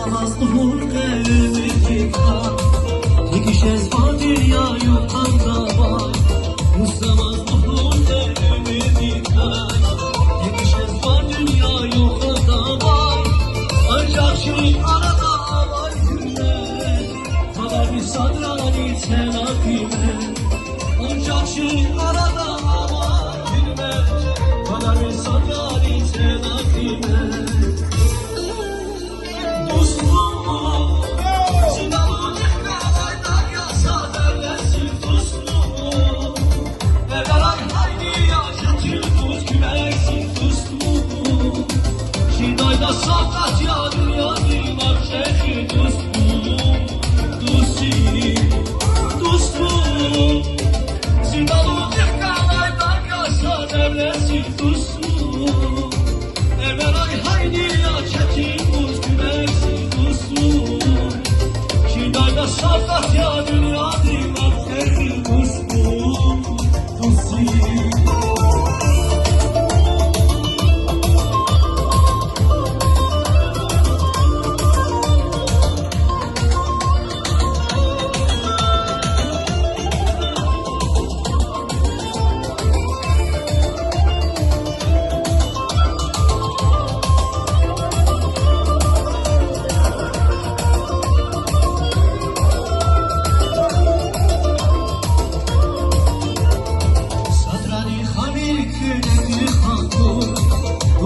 Musamazlıhun evlilikha Tekişez var dünya yukarıda var Musamazlıhun evlilikha Tekişez var dünya yukarıda var Ancak şimdi arada var hürmet Kadar bir sadrani telakime Ancak şimdi arada var hürmet Kadar bir sadrani telakime Sakat ya dünya dilmak şehri dostum Zindalı dikkalaydan yaşa devlesin dostum Evvel ay haydi ya çekin buz güversin dostum Şidayda sakat ya dünya dilmak şehri dostum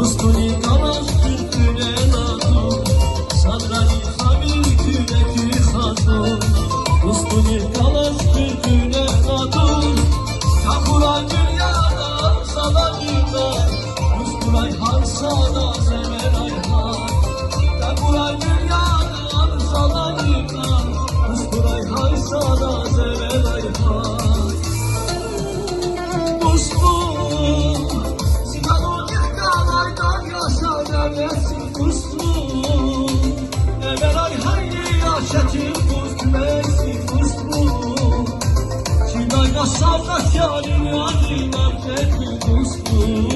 Dostuni kalan türküne natun Sadrani hamil küneki hatun Dostuni kalan türküne natun Kapuray dünyadan sana dünya Musturay hansana zemer ayhan Kapuray dünyadan sana dünya Musturay hansana zemer ayhan Devlesin dostum Evvel ay haydi yaşatın buz güversin dostum Şidayda sakat ya dünya dilmak şehri dostum